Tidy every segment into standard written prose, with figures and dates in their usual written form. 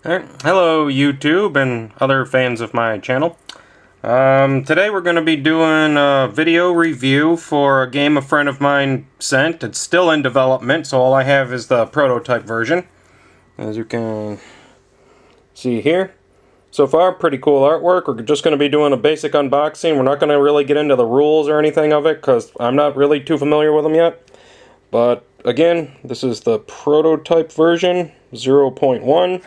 Alright, hello YouTube and other fans of my channel. Today we're going to be doing a video review for a game a friend of mine sent. It's still in development, so all I have is the prototype version. As you can see here. So far, pretty cool artwork. We're just going to be doing a basic unboxing. We're not going to really get into the rules or anything of it, because I'm not really too familiar with them yet. But again, this is the prototype version, 0.1.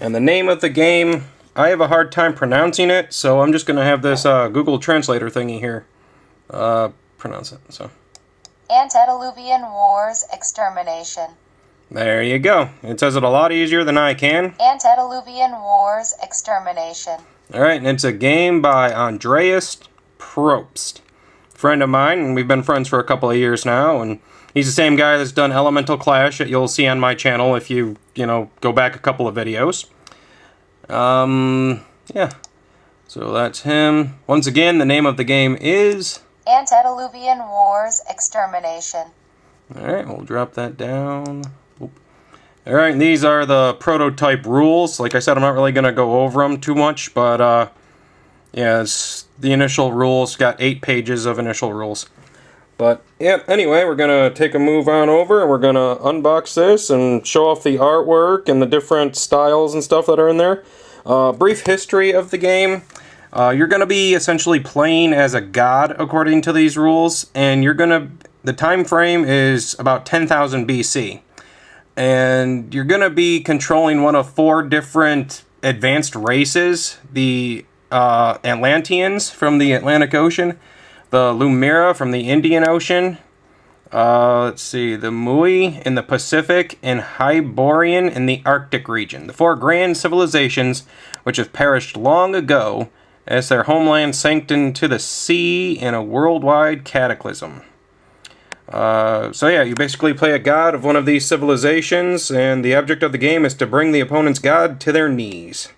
And the name of the game, I have a hard time pronouncing it, so I'm just going to have this Google Translator thingy here pronounce it. So, Antediluvian Wars Extermination. There you go. It says it a lot easier than I can. Antediluvian Wars Extermination. Alright, and it's a game by Andreas Propst. Friend of mine, and we've been friends for a couple of years now, and he's the same guy that's done Elemental Clash that you'll see on my channel if you go back a couple of videos. Yeah. So that's him. Once again, the name of the game is Antediluvian Wars Extermination. Alright, we'll drop that down. Alright, and these are the prototype rules. Like I said, I'm not really going to go over them too much, but yeah, it's the initial rules. Got 8 pages of initial rules. But, yeah, anyway, we're going to take a move on over, and we're going to unbox this and show off the artwork and the different styles and stuff that are in there. Brief history of the game. You're going to be essentially playing as a god, according to these rules, and the time frame is about 10,000 BC. And you're going to be controlling one of 4 different advanced races. The Atlanteans from the Atlantic Ocean, the Lumira from the Indian Ocean, let's see, the Mui in the Pacific, and Hyborian in the Arctic region. The 4 grand civilizations which have perished long ago as their homeland sank into the sea in a worldwide cataclysm. So yeah, you basically play a god of one of these civilizations, and the object of the game is to bring the opponent's god to their knees.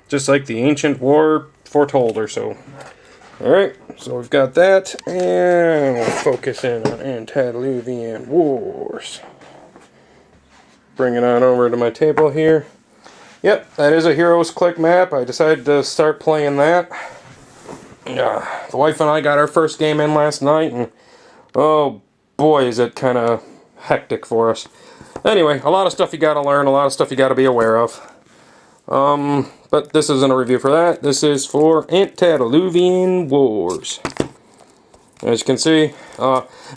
Just like the ancient war foretold or so. Alright, so we've got that, and we'll focus in on Antediluvian Wars. Bring it on over to my table here. Yep, that is a Heroes Click map. I decided to start playing that. The wife and I got our first game in last night, and oh boy, is it kind of hectic for us. Anyway, a lot of stuff you got to learn, a lot of stuff you got to be aware of. But this isn't a review for that. This is for Antediluvian Wars. As you can see,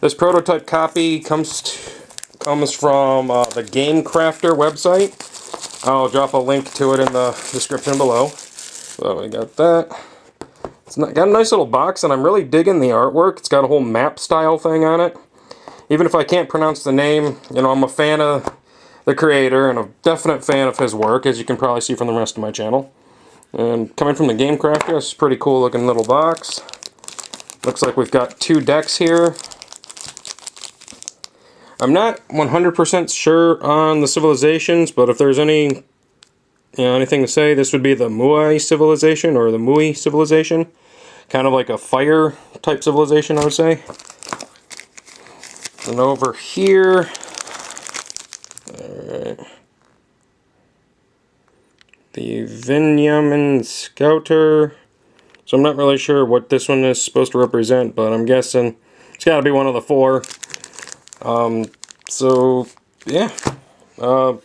this prototype copy comes from the Game Crafter website. I'll drop a link to it in the description below. So we got that. It's got a nice little box, and I'm really digging the artwork. It's got a whole map style thing on it. Even if I can't pronounce the name, I'm a fan of the creator and a definite fan of his work, as you can probably see from the rest of my channel. And coming from the Game Crafter, it's a pretty cool looking little box. Looks like we've got 2 decks here. I'm not 100% sure on the civilizations, but if there's anything to say, this would be the Mui civilization, or the Mui civilization. Kind of like a fire type civilization, I would say. And over here, the Vinyamin Scouter. So I'm not really sure what this one is supposed to represent, but I'm guessing it's got to be one of the 4. So yeah, 2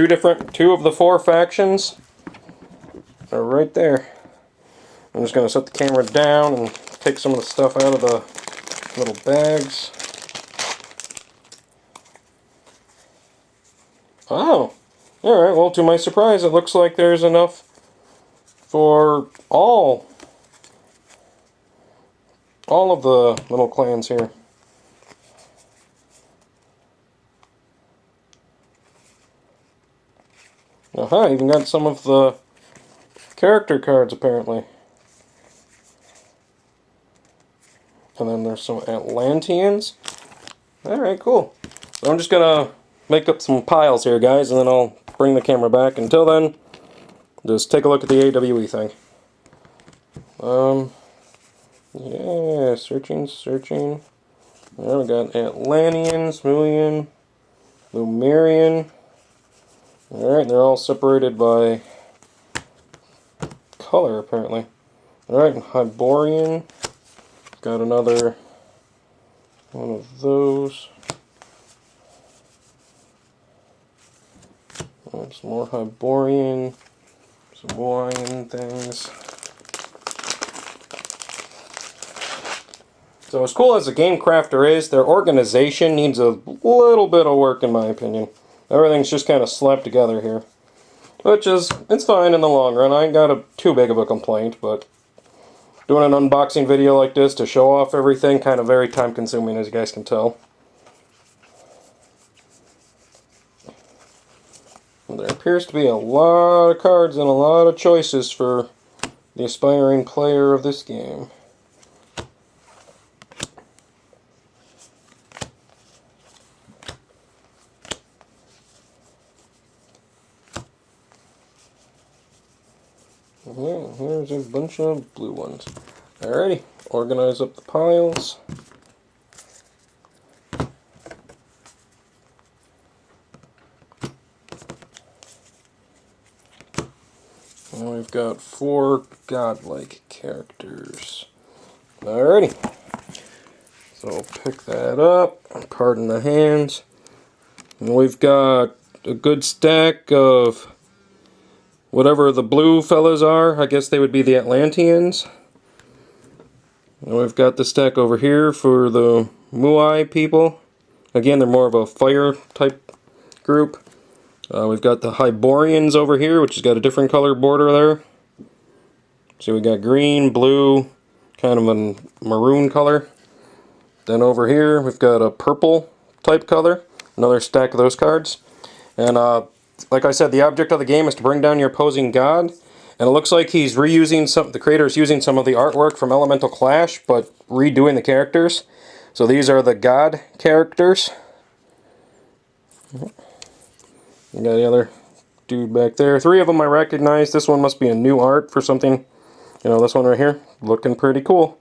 of the 4 factions are right there. I'm just going to set the camera down and take some of the stuff out of the little bags. Oh, alright, well, to my surprise, it looks like there's enough for all of the little clans here. Aha, even got some of the character cards, apparently. And then there's some Atlanteans. Alright, cool. So I'm just gonna make up some piles here, guys, and then I'll bring the camera back. Until then, just take a look at the AWE thing. Yeah, searching. There we got Atlanteans, Mulian, Lumerian, Alright, they're all separated by color, apparently. Alright, Hyborian. Got another one of those. Some more Hyborian. Some Hawaiian things. So as cool as a game crafter is, their organization needs a little bit of work in my opinion. Everything's just kind of slapped together here. Which is, it's fine in the long run. I ain't got too big of a complaint, but doing an unboxing video like this to show off everything, kind of very time consuming as you guys can tell. And there appears to be a lot of cards and a lot of choices for the aspiring player of this game. Well, here's a bunch of blue ones. Alrighty, organize up the piles. And we've got 4 godlike characters. Alrighty. So pick that up, card in the hands. And we've got a good stack of whatever the blue fellas are. I guess they would be the Atlanteans. And we've got the stack over here for the Muai people. Again, they're more of a fire type group. We've got the Hyborians over here, which has got a different color border there. So we got green, blue, kind of a maroon color. Then over here we've got a purple type color. Another stack of those cards. And like I said, the object of the game is to bring down your opposing god. And it looks like he's reusing the creator is using some of the artwork from Elemental Clash, but redoing the characters. So these are the god characters. You got the other dude back there. 3 of them I recognize. This one must be a new art for something. You know, this one right here, looking pretty cool.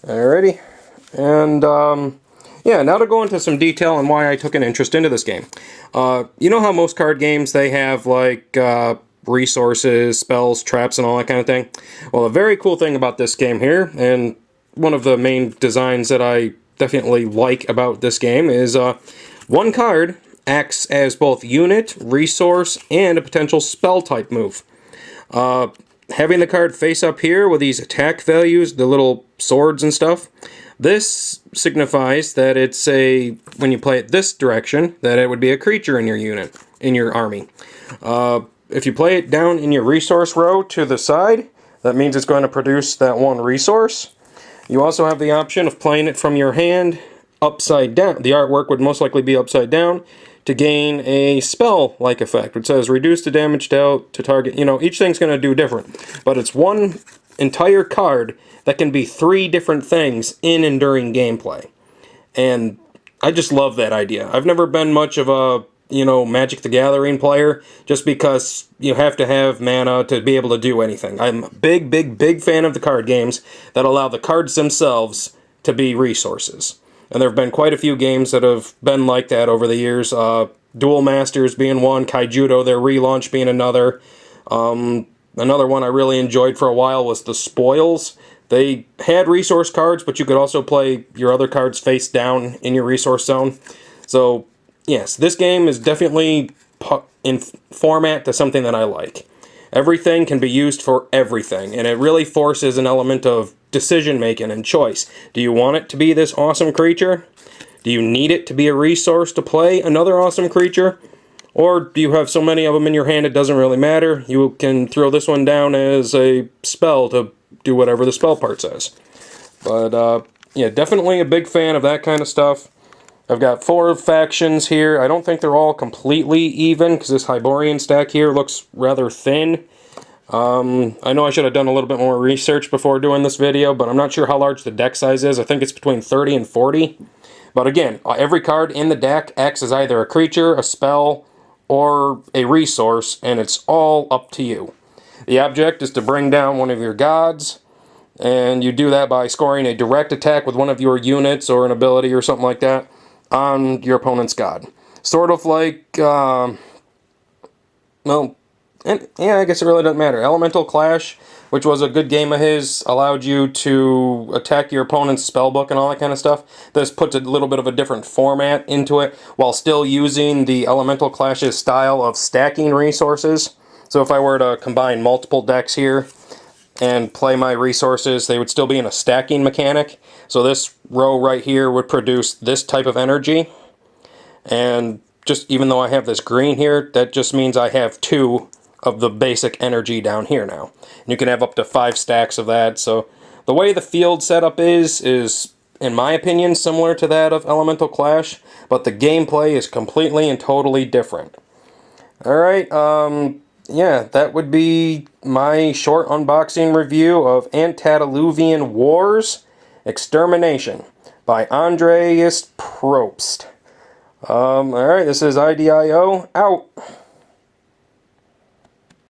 Alrighty. And, yeah, now to go into some detail on why I took an interest into this game. You know how most card games, they have, like, resources, spells, traps, and all that kind of thing? Well, a very cool thing about this game here, and one of the main designs that I definitely like about this game, is one card acts as both unit, resource, and a potential spell type move. Having the card face up here with these attack values, the little swords and stuff, this signifies that it's when you play it this direction, that it would be a creature in your unit, in your army. If you play it down in your resource row to the side, that means it's going to produce that one resource. You also have the option of playing it from your hand upside down. The artwork would most likely be upside down to gain a spell-like effect, which says reduce the damage dealt to target. You know, each thing's going to do different, but it's one entire card that can be 3 different things in and during gameplay. And I just love that idea. I've never been much of a, you know, Magic the Gathering player, just because you have to have mana to be able to do anything. I'm a big fan of the card games that allow the cards themselves to be resources. And there have been quite a few games that have been like that over the years. Duel Masters being one, Kaijudo, their relaunch, being another. Another one I really enjoyed for a while was the Spoils. They had resource cards, but you could also play your other cards face down in your resource zone. So, yes, this game is definitely in format to something that I like. Everything can be used for everything, and it really forces an element of decision-making and choice. Do you want it to be this awesome creature? Do you need it to be a resource to play another awesome creature? Or do you have so many of them in your hand it doesn't really matter? You can throw this one down as a spell to do whatever the spell part says. But, yeah, definitely a big fan of that kind of stuff. I've got 4 factions here. I don't think they're all completely even, because this Hyborian stack here looks rather thin. I know I should have done a little bit more research before doing this video, but I'm not sure how large the deck size is. I think it's between 30 and 40. But again, every card in the deck acts as either a creature, a spell, or a resource, and it's all up to you. The object is to bring down one of your gods, and you do that by scoring a direct attack with one of your units or an ability or something like that on your opponent's god. Sort of like well, and yeah, I guess it really doesn't matter. Elemental Clash, which was a good game of his, allowed you to attack your opponent's spellbook and all that kind of stuff. This puts a little bit of a different format into it, while still using the Elemental Clash's style of stacking resources. So if I were to combine multiple decks here and play my resources, they would still be in a stacking mechanic. So this row right here would produce this type of energy. And just even though I have this green here, that just means I have 2 of the basic energy down here now. And you can have up to 5 stacks of that. So the way the field setup is in my opinion similar to that of Elemental Clash, but the gameplay is completely and totally different. Alright, yeah, that would be my short unboxing review of Antediluvian Wars Extermination by Andreas Propst. Alright, this is IDIO, out.